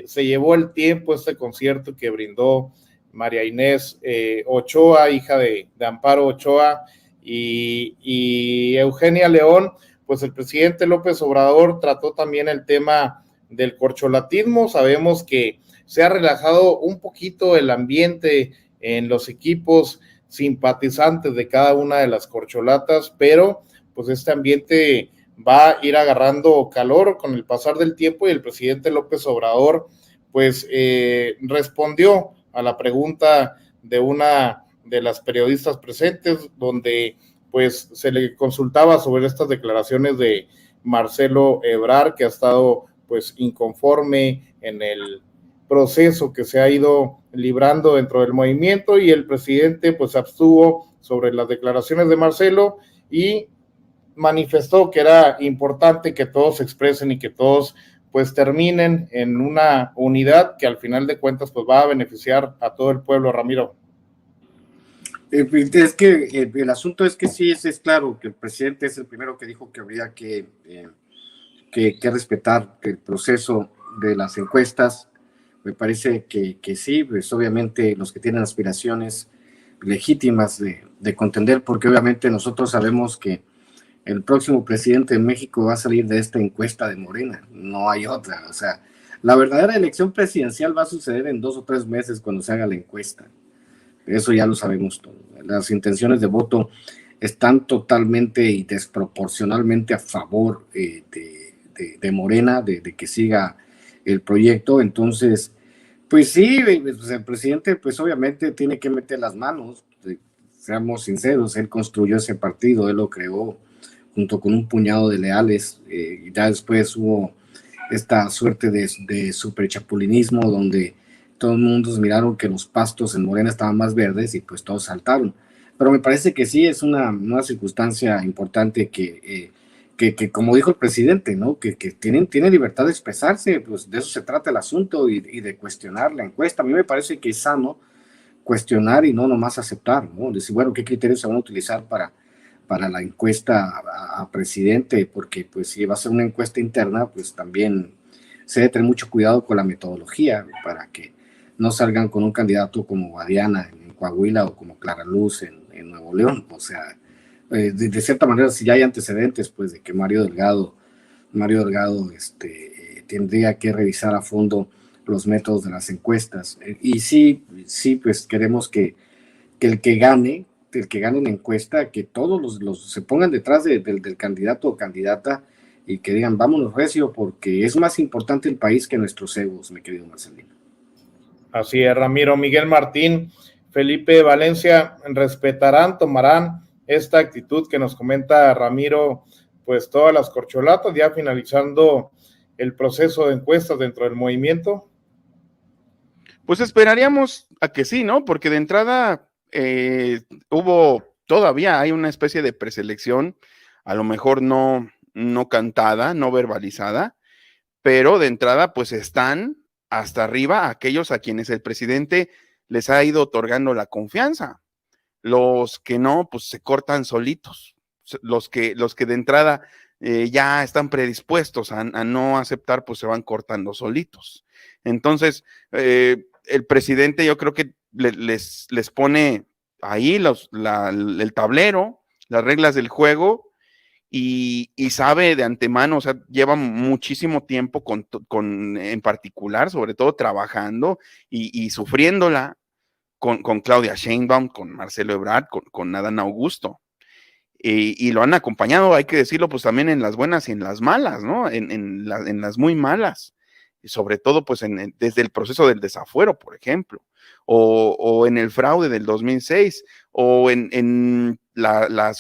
se llevó el tiempo este concierto que brindó María Inés Ochoa, hija de Amparo Ochoa y Eugenia León. Pues el presidente López Obrador trató también el tema del corcholatismo. Sabemos que se ha relajado un poquito el ambiente en los equipos simpatizantes de cada una de las corcholatas, pero pues este ambiente va a ir agarrando calor con el pasar del tiempo y el presidente López Obrador pues respondió a la pregunta de una de las periodistas presentes donde pues se le consultaba sobre estas declaraciones de Marcelo Ebrard, que ha estado pues inconforme en el proceso que se ha ido librando dentro del movimiento, y el presidente pues abstuvo sobre las declaraciones de Marcelo y manifestó que era importante que todos se expresen y que todos pues terminen en una unidad que al final de cuentas pues va a beneficiar a todo el pueblo. Ramiro. Es que el asunto es que sí, es claro que el presidente es el primero que dijo que habría que respetar el proceso de las encuestas. Me parece que sí, pues obviamente los que tienen aspiraciones legítimas de contender, porque obviamente nosotros sabemos que el próximo presidente de México va a salir de esta encuesta de Morena, no hay otra. O sea, la verdadera elección presidencial va a suceder en 2 o 3 meses cuando se haga la encuesta. Eso ya lo sabemos todos. Las intenciones de voto están totalmente y desproporcionalmente a favor de Morena, de que siga el proyecto. Entonces, pues sí, pues el presidente pues obviamente tiene que meter las manos, seamos sinceros, él construyó ese partido, él lo creó junto con un puñado de leales, y ya después hubo esta suerte de superchapulinismo donde todo el mundo miraron que los pastos en Morena estaban más verdes y pues todos saltaron. Pero me parece que sí es una circunstancia importante que como dijo el presidente, ¿no? Que tiene libertad de expresarse, pues de eso se trata el asunto y de cuestionar la encuesta. A mí me parece que es sano cuestionar y no nomás aceptar, ¿no? Decir, bueno, ¿qué criterios se van a utilizar para la encuesta a presidente? Porque pues si va a ser una encuesta interna, pues también se debe tener mucho cuidado con la metodología para que no salgan con un candidato como Guadiana en Coahuila o como Clara Luz en Nuevo León. O sea, de cierta manera, si ya hay antecedentes, pues de que Mario Delgado tendría que revisar a fondo los métodos de las encuestas. Y sí, pues queremos que el que gane la encuesta, que todos los se pongan detrás del candidato o candidata y que digan, vámonos recio, porque es más importante el país que nuestros egos, mi querido Marcelino. Así es, Ramiro. Miguel Martín, Felipe Valencia, ¿respetarán, tomarán esta actitud que nos comenta Ramiro, pues todas las corcholatas, ya finalizando el proceso de encuestas dentro del movimiento? Pues esperaríamos a que sí, ¿no? Porque de entrada hay una especie de preselección, a lo mejor no cantada, no verbalizada, pero de entrada pues están hasta arriba aquellos a quienes el presidente les ha ido otorgando la confianza. Los que no, pues se cortan solitos. Los que de entrada ya están predispuestos a no aceptar, pues se van cortando solitos. Entonces, el presidente yo creo que les pone ahí el tablero, las reglas del juego, y sabe de antemano, o sea, lleva muchísimo tiempo en particular, sobre todo trabajando y sufriéndola con Claudia Sheinbaum, con Marcelo Ebrard, con Adán Augusto. Y lo han acompañado, hay que decirlo, pues también en las buenas y en las malas, ¿no? En las muy malas, y sobre todo pues desde el proceso del desafuero, por ejemplo, o en el fraude del 2006, o en la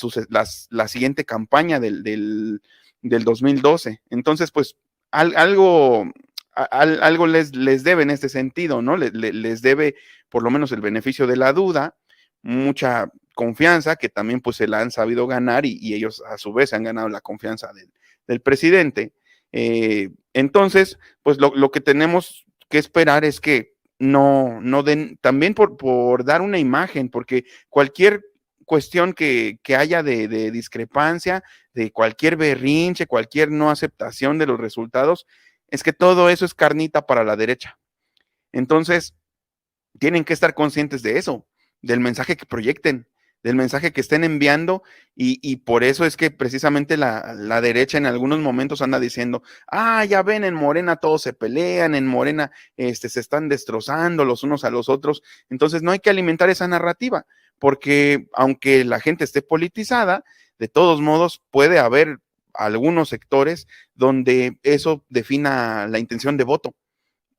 siguiente campaña del 2012. Entonces, pues algo les debe en este sentido, ¿no? Les debe por lo menos el beneficio de la duda, mucha confianza que también pues se la han sabido ganar, y ellos a su vez han ganado la confianza del presidente. Entonces, pues lo que tenemos que esperar es que no den, también por dar una imagen, porque cualquier cuestión que haya de discrepancia, de cualquier berrinche, cualquier no aceptación de los resultados, es que todo eso es carnita para la derecha. Entonces, tienen que estar conscientes de eso, del mensaje que proyecten, del mensaje que estén enviando, y por eso es que precisamente la derecha en algunos momentos anda diciendo, ya ven, en Morena todos se pelean, en Morena se están destrozando los unos a los otros. Entonces no hay que alimentar esa narrativa, porque aunque la gente esté politizada, de todos modos puede haber algunos sectores donde eso defina la intención de voto,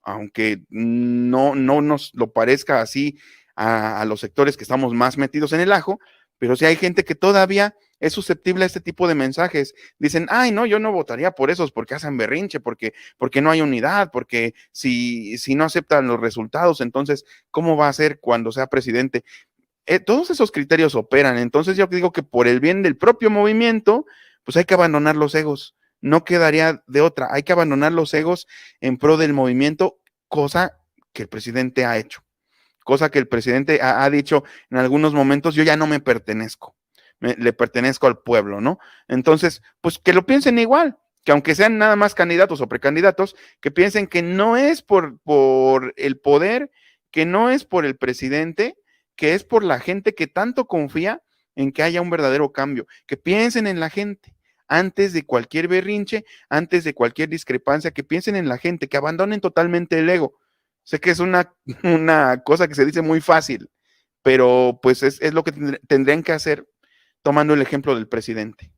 aunque no nos lo parezca así a los sectores que estamos más metidos en el ajo, pero sí hay gente que todavía es susceptible a este tipo de mensajes. Dicen, no, yo no votaría por esos porque hacen berrinche, porque no hay unidad, porque si no aceptan los resultados, entonces, ¿cómo va a ser cuando sea presidente? Todos esos criterios operan. Entonces yo digo que por el bien del propio movimiento, pues hay que abandonar los egos. No quedaría de otra. Hay que abandonar los egos en pro del movimiento, cosa que el presidente ha hecho. Cosa que el presidente ha dicho en algunos momentos, yo ya no me pertenezco, le pertenezco al pueblo, ¿no? Entonces, pues que lo piensen igual, que aunque sean nada más candidatos o precandidatos, que piensen que no es por el poder, que no es por el presidente, que es por la gente que tanto confía en que haya un verdadero cambio, que piensen en la gente antes de cualquier berrinche, antes de cualquier discrepancia, que piensen en la gente, que abandonen totalmente el ego. Sé que es una cosa que se dice muy fácil, pero pues es lo que tendrían que hacer tomando el ejemplo del presidente.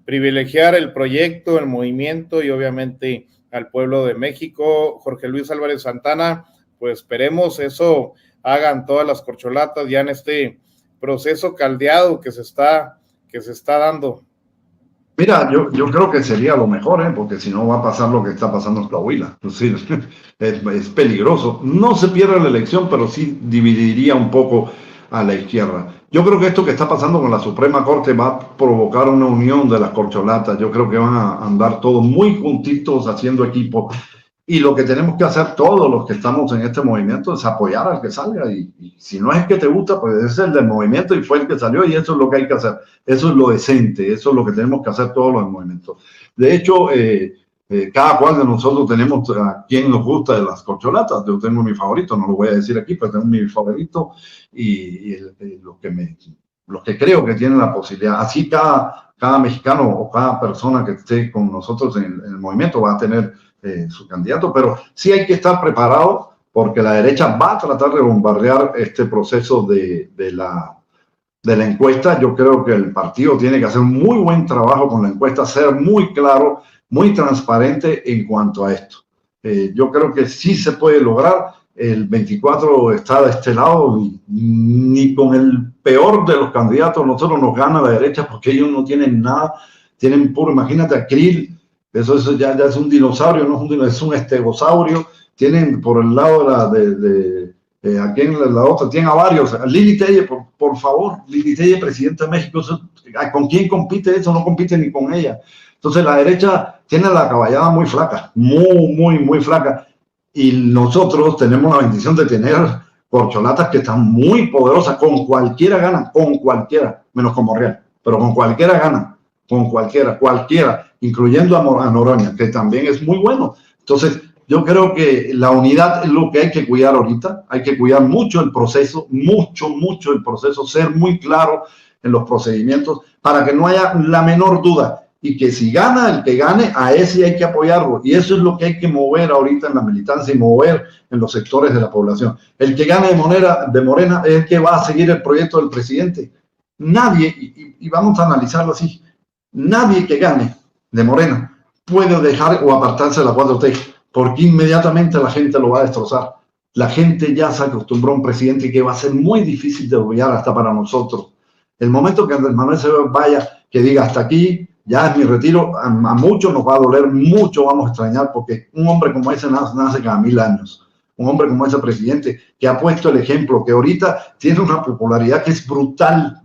Privilegiar el proyecto, el movimiento y obviamente al pueblo de México. Jorge Luis Álvarez Santana, pues esperemos eso hagan todas las corcholatas ya en este proceso caldeado que se está dando. Mira, yo creo que sería lo mejor, porque si no va a pasar lo que está pasando en Coahuila. Es peligroso. No se pierde la elección, pero sí dividiría un poco a la izquierda. Yo creo que esto que está pasando con la Suprema Corte va a provocar una unión de las corcholatas. Yo creo que van a andar todos muy juntitos haciendo equipo. Y lo que tenemos que hacer todos los que estamos en este movimiento es apoyar al que salga. Y si no es que te gusta, pues es el del movimiento y fue el que salió, y eso es lo que hay que hacer. Eso es lo decente, eso es lo que tenemos que hacer todos los movimientos. De hecho, cada cual de nosotros tenemos a quien nos gusta de las corcholatas. Yo tengo mi favorito, no lo voy a decir aquí, pero tengo mi favorito y los que creo que tienen la posibilidad. Así cada mexicano o cada persona que esté con nosotros en el movimiento va a tener su candidato, pero sí hay que estar preparado porque la derecha va a tratar de bombardear este proceso de la encuesta. Yo creo que el partido tiene que hacer muy buen trabajo con la encuesta, ser muy claro, muy transparente en cuanto a esto. Yo creo que sí se puede lograr. El 24 está de este lado y ni con el peor de los candidatos nosotros nos gana la derecha porque ellos no tienen nada, tienen puro, imagínate a Krill. Eso ya es un dinosaurio, no es un dinosaurio, es un estegosaurio. Tienen por el lado aquí en la otra, tienen a varios. Lili Telle, por favor, Lili Telle, presidenta de México, ¿con quién compite eso? No compite ni con ella. Entonces la derecha tiene la caballada muy flaca, muy flaca. Y nosotros tenemos la bendición de tener corcholatas que están muy poderosas, con cualquiera ganan, con cualquiera, menos con Monreal, pero con cualquiera ganan. con cualquiera, incluyendo a Noroña, que también es muy bueno. Entonces, yo creo que la unidad es lo que hay que cuidar ahorita, hay que cuidar mucho el proceso, mucho el proceso, ser muy claro en los procedimientos para que no haya la menor duda y que si gana el que gane, a ese hay que apoyarlo. Y eso es lo que hay que mover ahorita en la militancia y mover en los sectores de la población. El que gane de Morena es el que va a seguir el proyecto del presidente. Nadie, y vamos a analizarlo así, nadie que gane de Morena puede dejar o apartarse de la 4T, porque inmediatamente la gente lo va a destrozar. La gente ya se acostumbró a un presidente que va a ser muy difícil de olvidar hasta para nosotros. El momento que Andrés Manuel se vaya, que diga hasta aquí, ya es mi retiro, a muchos nos va a doler, mucho vamos a extrañar, porque un hombre como ese nace cada 1000 años. Un hombre como ese presidente que ha puesto el ejemplo, que ahorita tiene una popularidad que es brutal,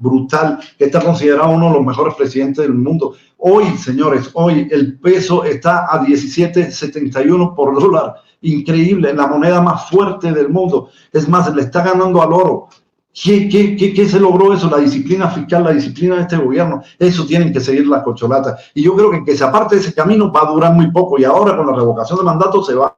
que está considerado uno de los mejores presidentes del mundo. Hoy, señores, hoy el peso está a 17.71 por dólar. Increíble, la moneda más fuerte del mundo. Es más, le está ganando al oro. ¿Qué se logró eso? La disciplina fiscal, la disciplina de este gobierno. Eso tienen que seguir las corcholatas. Y yo creo que se aparte de ese camino va a durar muy poco. Y ahora con la revocación de mandato se va.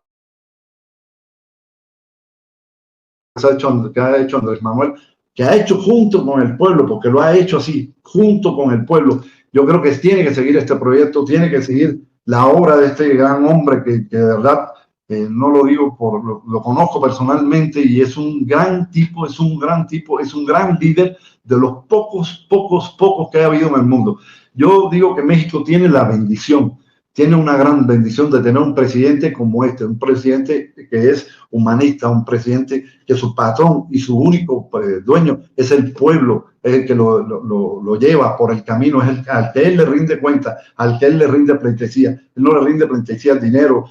Que ha hecho Andrés Manuel, que ha hecho junto con el pueblo, porque lo ha hecho así, junto con el pueblo. Yo creo que tiene que seguir este proyecto, tiene que seguir la obra de este gran hombre que de verdad, no lo digo lo conozco personalmente y es un gran tipo, es un gran líder de los pocos que ha habido en el mundo. Yo digo que México tiene la bendición, tiene una gran bendición de tener un presidente como este, un presidente que es humanista, un presidente que su patrón y su único dueño es el pueblo, es el que lo lleva por el camino, es al que él le rinde cuenta, al que él le rinde pleitesía. Él no le rinde pleitesía al dinero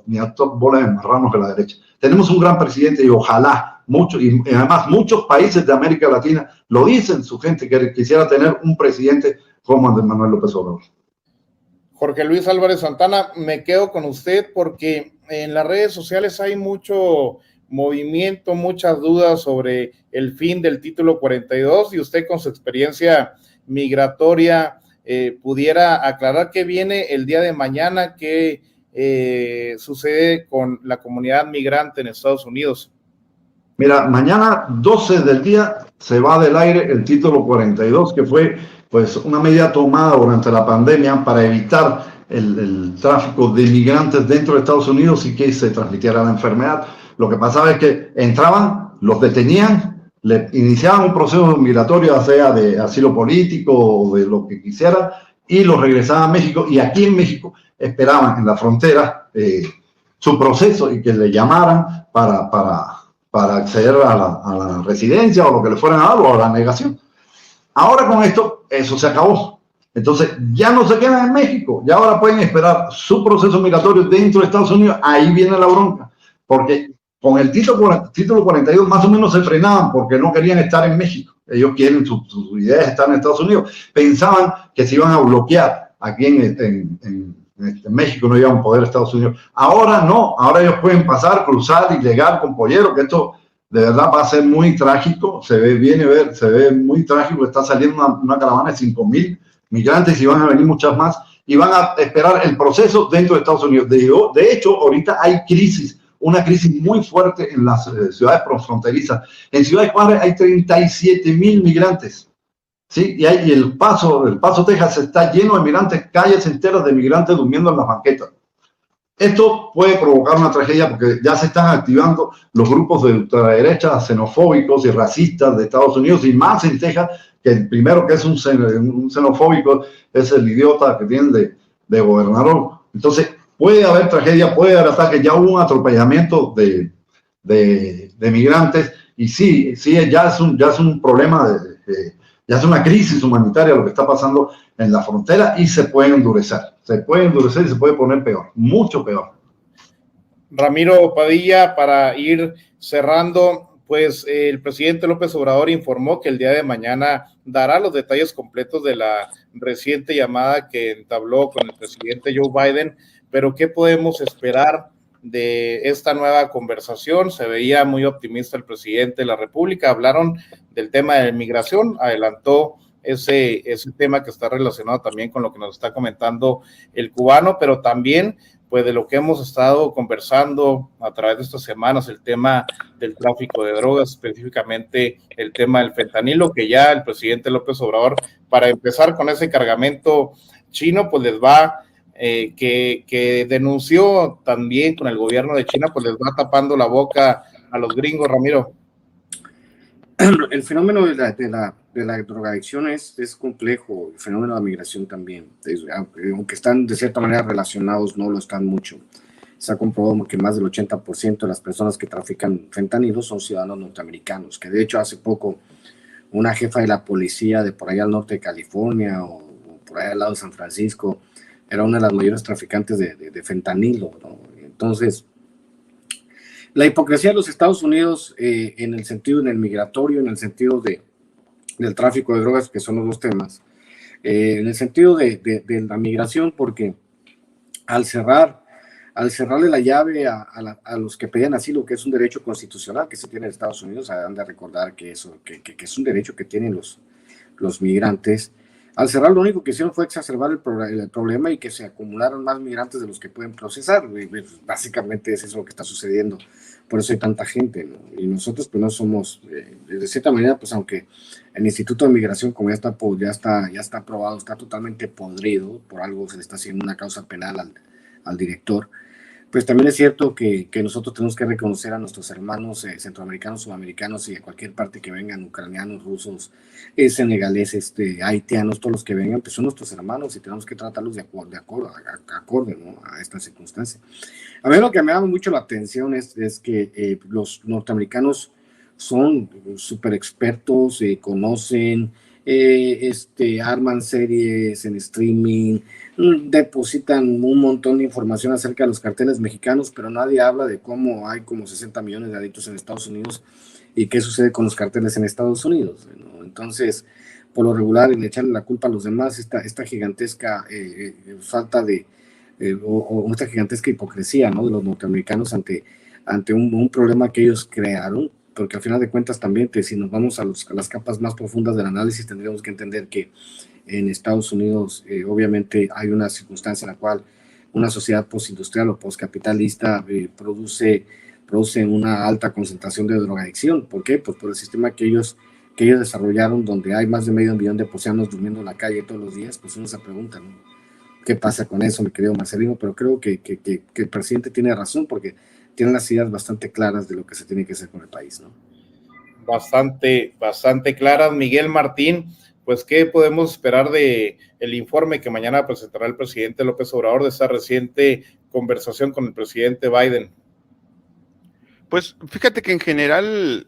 ni a top bolas de marranos de la derecha. Tenemos un gran presidente y ojalá y además muchos países de América Latina lo dicen, su gente que quisiera tener un presidente como Andrés Manuel López Obrador. Jorge Luis Álvarez Santana, me quedo con usted porque en las redes sociales hay mucho movimiento, muchas dudas sobre el fin del título 42 y usted con su experiencia migratoria pudiera aclarar qué viene el día de mañana, qué sucede con la comunidad migrante en Estados Unidos. Mira, mañana 12 del día se va del aire el título 42, que fue pues una medida tomada durante la pandemia para evitar el tráfico de inmigrantes dentro de Estados Unidos y que se transmitiera la enfermedad. Lo que pasaba es que entraban, los detenían, le iniciaban un proceso migratorio, ya sea de asilo político o de lo que quisieran, y los regresaban a México, y aquí en México esperaban en la frontera su proceso y que le llamaran para acceder a la residencia o lo que le fueran a dar o a la negación. Ahora con esto, eso se acabó. Entonces, ya no se quedan en México, ya ahora pueden esperar su proceso migratorio dentro de Estados Unidos. Ahí viene la bronca, porque con el título 42 más o menos se frenaban porque no querían estar en México. Ellos quieren, su idea es estar en Estados Unidos. Pensaban que se iban a bloquear aquí en México, no iban a poder Estados Unidos. Ahora no, ahora ellos pueden pasar, cruzar y llegar con polleros, que esto de verdad va a ser muy trágico. Se ve muy trágico. Está saliendo una caravana de 5,000 migrantes y van a venir muchas más y van a esperar el proceso dentro de Estados Unidos. De hecho, ahorita hay una crisis muy fuerte en las ciudades fronterizas. En Ciudad Juárez hay 37,000 migrantes. Sí, y el Paso, Texas está lleno de migrantes, calles enteras de migrantes durmiendo en las banquetas. Esto puede provocar una tragedia porque ya se están activando los grupos de ultraderecha xenofóbicos y racistas de Estados Unidos y más en Texas, que el primero que es un xenofóbico es el idiota que tienen de gobernador. Entonces puede haber tragedia, puede haber ataques, ya hubo un atropellamiento de migrantes y sí, ya es un problema ya es una crisis humanitaria lo que está pasando en la frontera y se puede endurecer y se puede poner peor, mucho peor. Ramiro Padilla, para ir cerrando, pues el presidente López Obrador informó que el día de mañana dará los detalles completos de la reciente llamada que entabló con el presidente Joe Biden, pero ¿qué podemos esperar de esta nueva conversación? Se veía muy optimista el presidente de la República, hablaron del tema de migración, adelantó ese tema que está relacionado también con lo que nos está comentando el cubano, pero también pues de lo que hemos estado conversando a través de estas semanas, el tema del tráfico de drogas, específicamente el tema del fentanilo, que ya el presidente López Obrador, para empezar con ese cargamento chino, pues les va, que denunció también con el gobierno de China, pues les va tapando la boca a los gringos, Ramiro. El fenómeno de la drogadicción es complejo, el fenómeno de la migración también, aunque están de cierta manera relacionados, no lo están mucho. Se ha comprobado que más del 80% de las personas que trafican fentanilo son ciudadanos norteamericanos, que de hecho hace poco una jefa de la policía de por allá al norte de California o por allá al lado de San Francisco era una de las mayores traficantes de fentanilo, ¿no? Entonces, la hipocresía de los Estados Unidos en el sentido, en el migratorio, en el sentido del tráfico de drogas, que son los dos temas, en el sentido de la migración, porque al cerrarle la llave a los que pedían asilo, que es un derecho constitucional que se tiene en Estados Unidos, han de recordar que es un derecho que tienen los migrantes. Al cerrar, lo único que hicieron fue exacerbar el problema y que se acumularon más migrantes de los que pueden procesar. Básicamente es eso lo que está sucediendo. Por eso hay tanta gente, ¿no? Y nosotros pues no somos, de cierta manera, pues aunque el Instituto de Migración, como ya está aprobado, está totalmente podrido, por algo se le está haciendo una causa penal al director, pues también es cierto que nosotros tenemos que reconocer a nuestros hermanos centroamericanos, sudamericanos y de cualquier parte que vengan, ucranianos, rusos, senegaleses, haitianos, todos los que vengan, pues son nuestros hermanos y tenemos que tratarlos acorde, ¿no?, a esta circunstancia. A mí lo que me llama mucho la atención es que los norteamericanos son súper expertos, conocen, arman series en streaming, depositan un montón de información acerca de los carteles mexicanos, pero nadie habla de cómo hay como 60 millones de adictos en Estados Unidos y qué sucede con los carteles en Estados Unidos, ¿no? Entonces, por lo regular, en echarle la culpa a los demás, esta gigantesca falta de, o esta gigantesca hipocresía, ¿no?, de los norteamericanos ante un problema que ellos crearon, porque al final de cuentas también, si nos vamos a las capas más profundas del análisis, tendríamos que entender que en Estados Unidos obviamente hay una circunstancia en la cual una sociedad postindustrial o postcapitalista produce una alta concentración de drogadicción. ¿Por qué? Pues por el sistema que ellos desarrollaron, donde hay más de 500 millones de pocianos durmiendo en la calle todos los días. Pues uno se pregunta, ¿no?, ¿qué pasa con eso, mi querido Marcelino? Pero creo que el presidente tiene razón, porque tiene las ideas bastante claras de lo que se tiene que hacer con el país, ¿no? Bastante claras. Miguel Martín, pues, ¿qué podemos esperar de el informe que mañana presentará el presidente López Obrador de esa reciente conversación con el presidente Biden? Pues fíjate que en general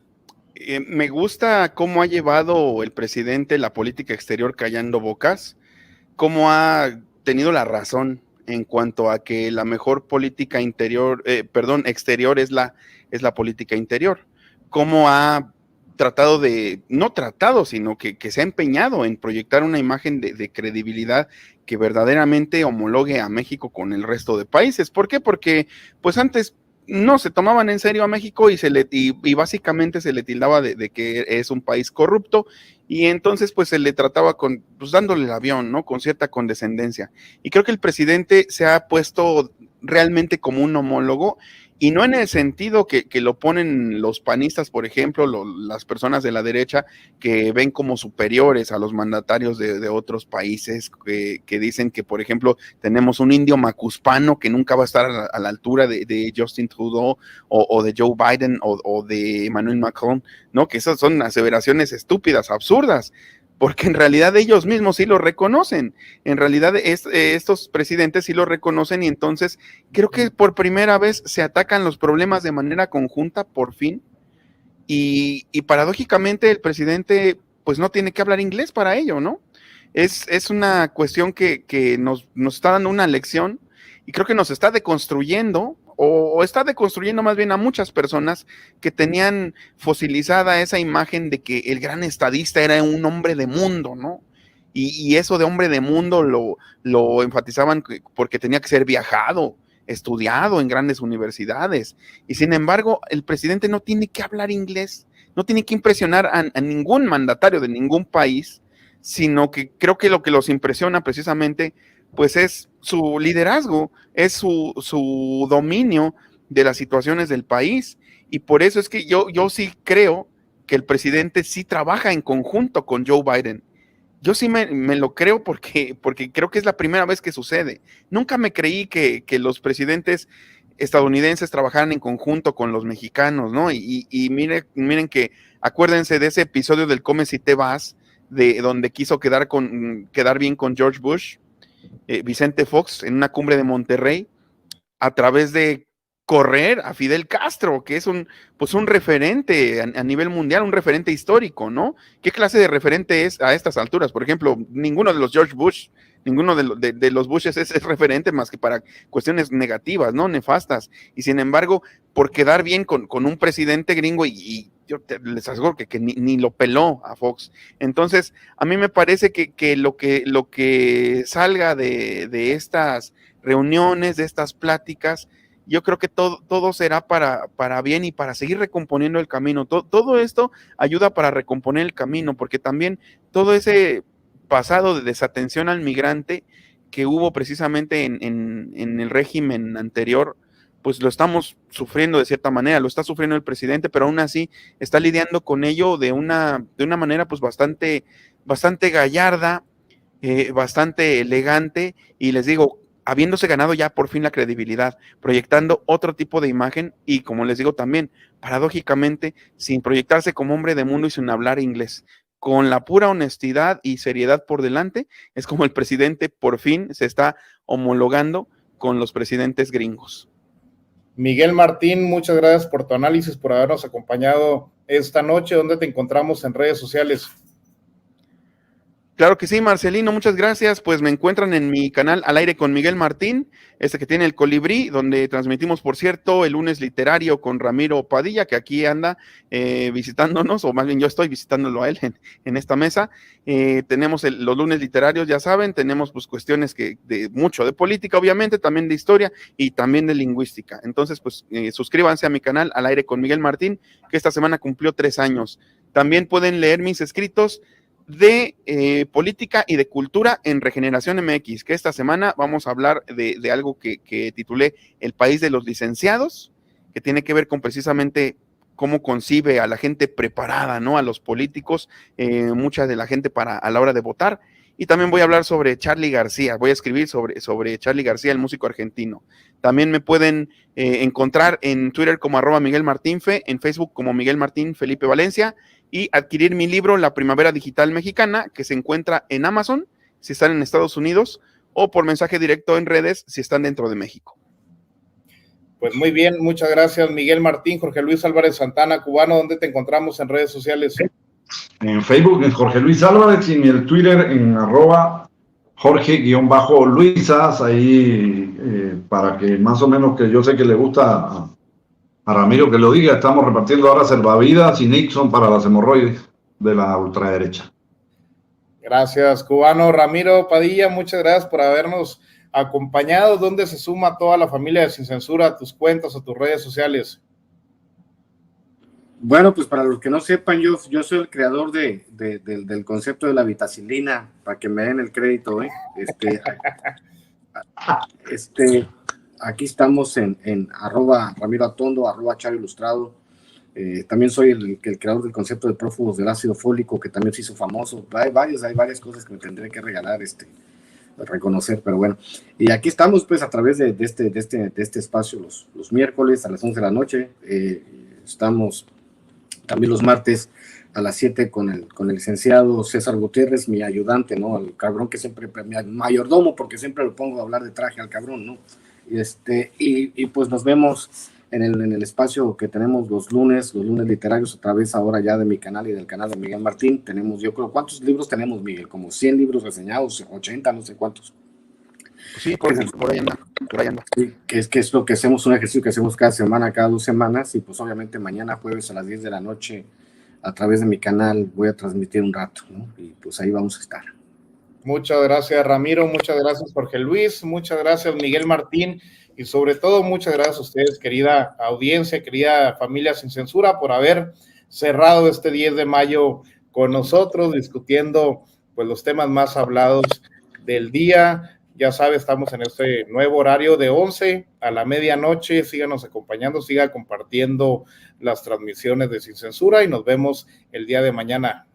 me gusta cómo ha llevado el presidente la política exterior callando bocas, cómo ha tenido la razón en cuanto a que la mejor política exterior es la política interior. Cómo ha sino que se ha empeñado en proyectar una imagen de credibilidad que verdaderamente homologue a México con el resto de países. ¿Por qué? Porque pues antes no se tomaban en serio a México y básicamente se le tildaba de que es un país corrupto, y entonces pues se le trataba pues dándole el avión, ¿no?, con cierta condescendencia. Y creo que el presidente se ha puesto realmente como un homólogo, y no en el sentido que lo ponen los panistas, por ejemplo, las personas de la derecha, que ven como superiores a los mandatarios de otros países, que dicen que, por ejemplo, tenemos un indio macuspano que nunca va a estar a la altura de Justin Trudeau o de Joe Biden o de Emmanuel Macron, ¿no? Que esas son aseveraciones estúpidas, absurdas, porque en realidad ellos mismos sí lo reconocen. En realidad estos presidentes sí lo reconocen, y entonces creo que por primera vez se atacan los problemas de manera conjunta, por fin, y paradójicamente el presidente pues no tiene que hablar inglés para ello, ¿no? Es una cuestión que nos está dando una lección, y creo que nos está deconstruyendo, o está deconstruyendo más bien a muchas personas que tenían fosilizada esa imagen de que el gran estadista era un hombre de mundo, ¿no? Y eso de hombre de mundo lo enfatizaban porque tenía que ser viajado, estudiado en grandes universidades, y sin embargo el presidente no tiene que hablar inglés, no tiene que impresionar a ningún mandatario de ningún país, sino que creo que lo que los impresiona precisamente, pues es su liderazgo, es su dominio de las situaciones del país, y por eso es que yo sí creo que el presidente sí trabaja en conjunto con Joe Biden. Yo sí me lo creo porque creo que es la primera vez que sucede. Nunca me creí que los presidentes estadounidenses trabajaran en conjunto con los mexicanos, ¿no? Y miren que, acuérdense de ese episodio del Come si te vas, de donde quiso quedar bien con George Bush, Vicente Fox, en una cumbre de Monterrey, a través de correr a Fidel Castro, que es un referente a nivel mundial, un referente histórico, ¿no? ¿Qué clase de referente es a estas alturas? Por ejemplo, ninguno de los George Bush, ninguno de los Bushes es referente más que para cuestiones negativas, ¿no? Nefastas. Y sin embargo, por quedar bien con un presidente gringo, y yo les aseguro que ni lo peló a Fox. Entonces, a mí me parece que lo que salga de estas reuniones, de estas pláticas, yo creo que todo será para bien y para seguir recomponiendo el camino. Todo esto ayuda para recomponer el camino, porque también todo ese pasado de desatención al migrante que hubo precisamente en el régimen anterior, pues lo estamos sufriendo de cierta manera, lo está sufriendo el presidente, pero aún así está lidiando con ello de una manera pues bastante gallarda, bastante elegante, y les digo, habiéndose ganado ya por fin la credibilidad, proyectando otro tipo de imagen, y como les digo también, paradójicamente, sin proyectarse como hombre de mundo y sin hablar inglés, con la pura honestidad y seriedad por delante, es como el presidente por fin se está homologando con los presidentes gringos. Miguel Martín, muchas gracias por tu análisis, por habernos acompañado esta noche. ¿Dónde te encontramos en redes sociales? Claro que sí, Marcelino, muchas gracias. Pues me encuentran en mi canal Al Aire con Miguel Martín, que tiene el Colibrí, donde transmitimos, por cierto, el lunes literario con Ramiro Padilla, que aquí anda visitándonos, o más bien yo estoy visitándolo a él en esta mesa. Tenemos los lunes literarios, ya saben, tenemos pues cuestiones mucho de política, obviamente, también de historia y también de lingüística. Entonces, pues suscríbanse a mi canal Al Aire con Miguel Martín, que esta semana cumplió 3 años. También pueden leer mis escritos de política y de cultura en Regeneración MX, que esta semana vamos a hablar de algo que titulé El país de los licenciados, que tiene que ver con precisamente cómo concibe a la gente preparada, ¿no? A los políticos, mucha de la gente a la hora de votar. Y también voy a hablar sobre Charly García, voy a escribir sobre Charly García, el músico argentino. También me pueden encontrar en Twitter como @MiguelMartinfe, en Facebook como Miguel Martín Felipe Valencia, y adquirir mi libro La Primavera Digital Mexicana, que se encuentra en Amazon si están en Estados Unidos, o por mensaje directo en redes si están dentro de México. Pues muy bien, muchas gracias, Miguel Martín. Jorge Luis Álvarez Santana, cubano, ¿dónde te encontramos en redes sociales? En Facebook en Jorge Luis Álvarez, y en el Twitter en @Jorge_Luisas, ahí para que más o menos, que yo sé que le gusta a Ramiro que lo diga, estamos repartiendo ahora salvavidas y Nixon para las hemorroides de la ultraderecha. Gracias, cubano. Ramiro Padilla, muchas gracias por habernos acompañado. ¿Dónde se suma toda la familia de Sin Censura a tus cuentas, a tus redes sociales? Bueno, pues para los que no sepan, yo soy el creador del concepto de la vitacilina, para que me den el crédito, ¿eh? Aquí estamos en @Ramiro Atondo, @Charo Ilustrado. También soy el creador del concepto de prófugos del ácido fólico, que también se hizo famoso. Hay varias cosas que me tendré que regalar, reconocer, pero bueno. Y aquí estamos, pues, a través de este espacio los miércoles a las 11 de la noche. Estamos también los martes a las 7 con el licenciado César Gutiérrez, mi ayudante, ¿no? El cabrón que siempre, mi mayordomo, porque siempre lo pongo a hablar de traje al cabrón, ¿no? Y pues nos vemos en el espacio que tenemos los lunes literarios, a través ahora ya de mi canal y del canal de Miguel Martín. Tenemos, yo creo, ¿cuántos libros tenemos, Miguel? Como 100 libros reseñados, 80, no sé cuántos. Sí, por ahí anda. Sí, que es lo que hacemos, un ejercicio que hacemos cada semana, cada 2 semanas, y pues obviamente mañana jueves a las 10 de la noche a través de mi canal voy a transmitir un rato, ¿no? Y pues ahí vamos a estar. Muchas gracias, Ramiro, muchas gracias, Jorge Luis, muchas gracias, Miguel Martín, y sobre todo muchas gracias a ustedes, querida audiencia, querida familia Sin Censura, por haber cerrado este 10 de mayo con nosotros, discutiendo pues los temas más hablados del día. Ya sabe, estamos en este nuevo horario de 11 a la medianoche. Síganos acompañando, siga compartiendo las transmisiones de Sin Censura y nos vemos el día de mañana.